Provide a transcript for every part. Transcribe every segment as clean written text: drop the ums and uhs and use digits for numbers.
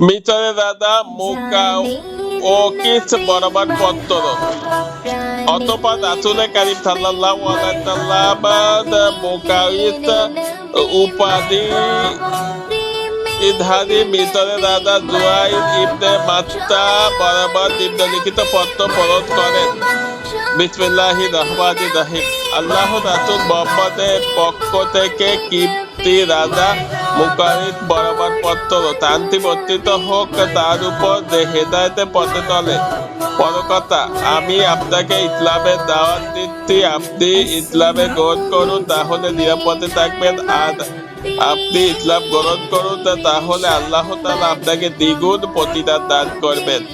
মিতরে দাদা মুকাওকিস বরাবর পত্তর। অতঃপর রাসূল কারীম সাল্লাল্লাহু আলাইহি ওয়াসাল্লাম মুকাওকিস উপাধি ধারী মিতরে দাদা জুয়াইদ ইবনে মাত্তা বরাবর নিম্নলিখিত পত্র প্রেরণ করেন। বিসমিল্লাহির রহমানির রহিম। আল্লাহ রাসূল মুহাম্মদের পক্ষ থেকে কিপ্তি রাজা মুকাওকিস বরাবর পত্র, শান্তি বর্ষিত হোক তার উপর, হেদায়েতের পথে চলে। পরকথা, আমি আপনাকে ইসলামের দাওয়াত দিচ্ছি, আপনি ইসলামে গ্রহণ করুন, তাহলে নিরাপদে থাকবেন, আর আপনি ইসলাম গ্রহণ করুন, তাহলে আল্লাহ তাআলা আপনাকে দ্বিগুণ প্রতিদান দান করবেন।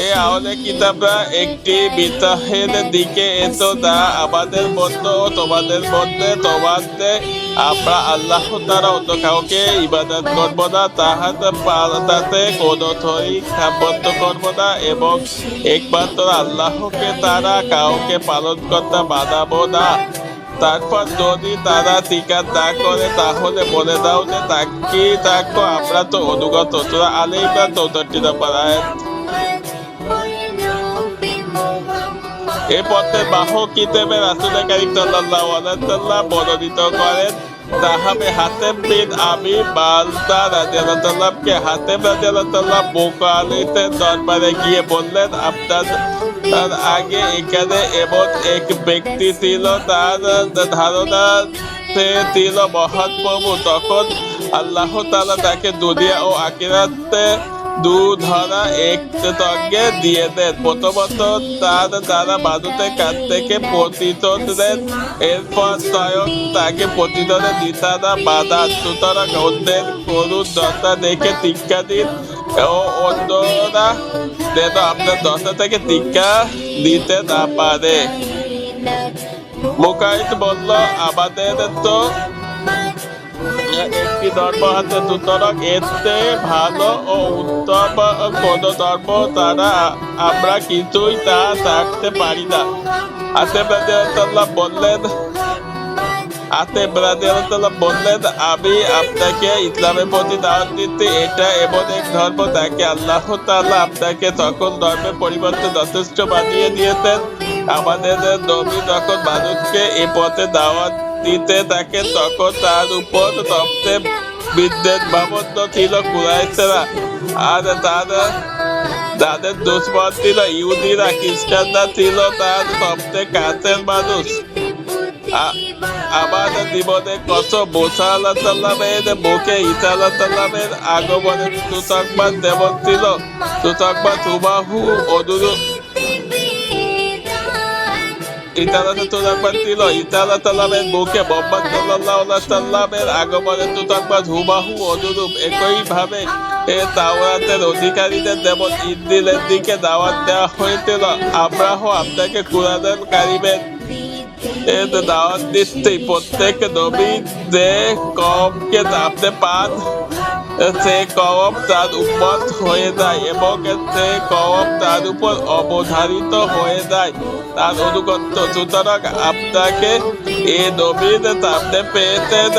এই আহলে কিতাবরা একটি বিদ্রোহের দিকে এসো, যা আমাদের মধ্যে ও তোমাদের মধ্যে আমরা আল্লাহ তাআলা অন্য কাউকে ইবাদত করব না, তাতে কোনো শরীক স্থাপত্য করব না, এবং একমাত্র আল্লাহকে তারা কাউকে পালন করতে বাধাবো না। তারপর যদি তারা স্বীকার না করে তাহলে বলে দাও যে থাকো আমরা তো অনুগত। সূরা আলে ইমরান 64 নম্বর আয়াত। এই পথে বাহক হিসেবে রাসূল কারীম সাল্লাল্লাহু আলাইহি ওয়াসাল্লাম মনোনীত করেন সাহাবে হাতেম বিন আবি বালতা রাদিয়াল্লাহু আনহু-কে। হাতেম রাদিয়াল্লাহু আনহু মুকাওকিসের দরবারে গিয়ে বললেন, আপনার আগে এখানে এমন এক ব্যক্তি ছিল, তার ধারণা সে ছিল মহান প্রভু। তখন আল্লাহ তাআলা তাকে দুনিয়া ও আখিরাতে দুধরা এক সঙ্গে দিয়ে দেন। প্রথমত তার দ্বারা মানুষের কাছ থেকে প্রতিশোধ দেন, এরপর স্বয়ং তাকে প্রতিশোধের নিশানা বাঁধান। সুতরাং অন্যের করুণ দশা দেখে শিক্ষা দিন ও অন্যরা যেন আপনার দশা থেকে শিক্ষা দিতে না পারে। মুকাওকিস বলল, আমাদের তো একটি ধর্ম আছে, সুতরাং এতে ভালো ও উত্তম কোন ধর্ম তারা আমরা কিছুই তা থাকতে পারি না। আতেব রাদিয়াল্লাহু বললেন, আমি আপনাকে ইসলামের প্রতি দাওয়াত দিচ্ছি। এটা এমন এক ধর্ম যাকে আল্লাহ তাআলা আপনাকে সকল ধর্মের পরিবর্তে যথেষ্ট বানিয়ে দিয়েছেন। আমাদের নবী যখন মানুষকে এই পথে দাওয়াত দিতে থাকেন তখন তার উপর সবচেয়ে বিদ্বেষভাবাপন্ন ছিল কুরাইশরা, আর তাদের দুশমন ছিল ইহুদিরা। খ্রিস্টানরা ছিল তার সবচেয়ে কাছের মানুষ। আমাদের জীবনে কসম, মুসা আলাইহিস সালামের মুখে ঈসা আলাইহিস সালামের আগমনের সুসংবাদ যেমন ছিল, সুসংবাদ হুবহু অনুরূপ ঈসা আলাইহিস সালামের মুখে মুহাম্মদ সাল্লাল্লাহু আলাইহি ওয়াসাল্লামের আগমনের সুসংবাদ হুবহু অনুরূপ। একইভাবে তাওরাতের অধিকারীদের যেমন ইনজিলের দিকে দাওয়াত দেওয়া হয়েছিল, আমরাও আপনাকে কুরআনুল কারীমের দাওয়াত দিচ্ছি। প্রত্যেক নবী যে কওমকে আপনি পান সে কওম তার উম্মত হয়ে যায়, এবং সে কওম তার উপর অবধারিত হয়ে যায়, তার অনুগত। সুতরাং আপনাকে এই নবীর সামনে পেয়েছেন,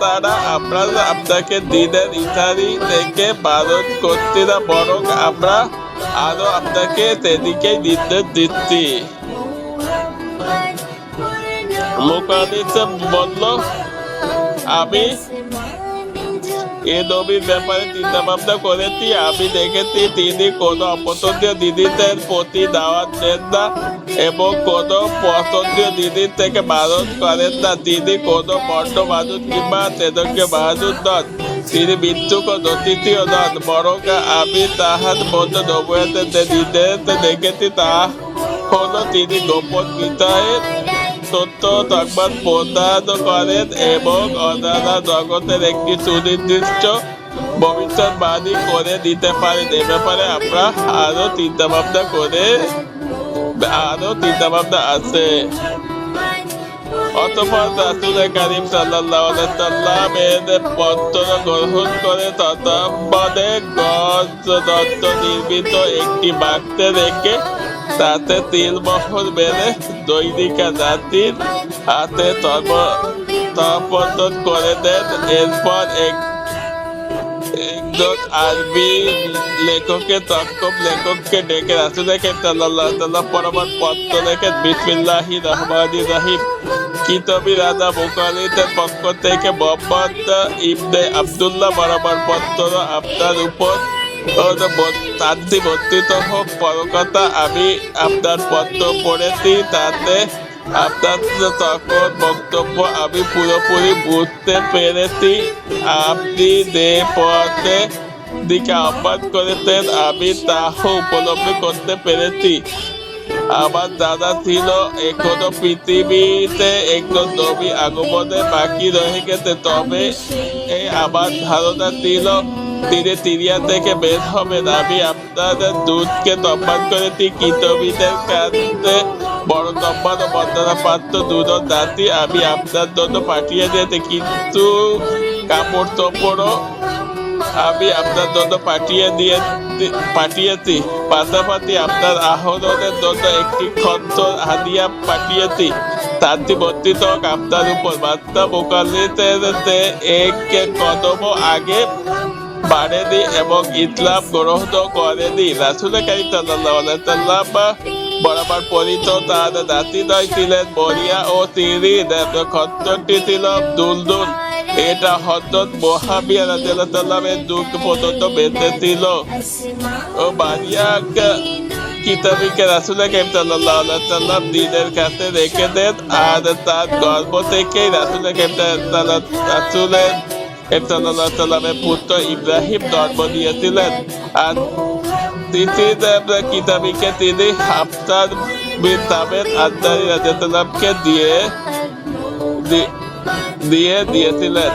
তারা আমরা আপনাকে দ্বীনের ইশারি থেকে বারণ করছি না, বরং আমরা আরো আপনাকে সেদিকেই নির্দেশ দিচ্ছি। মুকাওকিস বলল, আমি এ নবীর ব্যাপারে চিন্তা ভাবনা করেছি। আমি দেখেছি তিনি কোনো অপছন্দীয় জিনিসের প্রতি দাওয়াত দেন না এবং কোনো পছন্দীয় জিনিস থেকে বারণ করেন না। তিনি কোনো মন্ড মানুষ কিংবা তেজস্ক্রিয় মানুষ নন। তিনি মিথ্যুক ও জ্যোতিষীও নন, বরং আমি তাহার মধ্যে নবুয়তের যে নির্দেশ দেখেছি তা হলো তিনি গোপন বিষয়ের সত্য সংবাদ প্রদান করেন এবং অজানা জগতের একটি সুনির্দিষ্ট ভবিষ্যৎবাণী করে দিতে পারেন। এ ব্যাপারে আমরা আরো চিন্তা ভাবনা আছে। অতঃপর রাসূল কারীম সাল্লাল্লাহু আলাইহি ওয়াসাল্লামের পত্র গ্রহণ করে তত্ত্বাবধানে গজদত্ত নির্মিত একটি বাক্সে রেখে তাতে তিলমোহর মেরে দৈনিকা জাতির হাতে তর্পণ করে দেন। একজন আরবি লেখককে ডেকে রাসূল কারীম সাল্লাল্লাহু আলাইহি ওয়াসাল্লাম পরমার পত্র লেখেন বিসমিল্লাহির রহমানির রহিম। কিতাবী রাজা মুকাল্লিদের পক্ষ থেকে মোহাম্মদ ইবনে আব্দুল্লাহ বরাবর পত্র আপনার উপর শান্তি বর্তিত হোক। পরকথা আমি আপনার পত্র পড়েছি, তাতে আপনার তখন বক্তব্য আমি পুরোপুরি বুঝতে পেরেছি। আপনি যে পথে দিকে আহ্বান করেছেন আমি তাহা উপলব্ধি করতে পেরেছি। আমার জানা ছিল এখনো পৃথিবীতে একজন নবী আগমনে বাকি রয়ে গেছে, তবে আমার ধারণা ছিল তিনি সিরিয়া থেকে বের হবেন। আমি আপনাদের দূতকে সম্মান করেছি। কিতাবীদের কাছে বড় সম্মান ও বন্দনা পাত্র দুজন জাতি আমি আপনার জন্য পাঠিয়ে দিয়েছি, কিন্তু কাপড় চোপড়ও আমি আপনার জন্য পাঠিয়েছি। পাশাপাশি আপনার আহরণের জন্য একটি খদ্দর হাদিয়া পাঠিয়েছি। শান্তি বর্তিত হোক আপনার উপর। বার্তা মুকাল্লিদের এক কদম আগে বাড়েনি এবং ইসলাম গ্রহণ করেনি। রাসূল কারীম সাল্লাল্লাহু আলাইহি ওয়াসাল্লাম বরাবর পরিচিত তার জাতিদ্বয় ছিলেন বরিয়া ও সিরিন। খদ্দরটি ছিল দুলদুল। এটা হযরত মুআবিয়া রাদিয়াল্লাহু তাআলার যুগ পর্যন্ত বেঁচে ছিল। ও বারিয়া কিতাবীকে রাসূল কারীম সাল্লাল্লাহু আলাইহি ওয়াসাল্লাম দিনের কাছে রেখে দেন, আর তার গর্ভ থেকেই রাসূল কারীম সাল্লাল্লাহু আলাইহি ওয়াসাল্লামের পুত্র ইব্রাহিম জন্ম নিয়েছিলেন। আর তৃতীয় কিতাবীকে তিনি হাফসার বিন তামের আনসারী রাদিয়াল্লাহু তাআলাকে দিয়ে দিয়েছিলেন।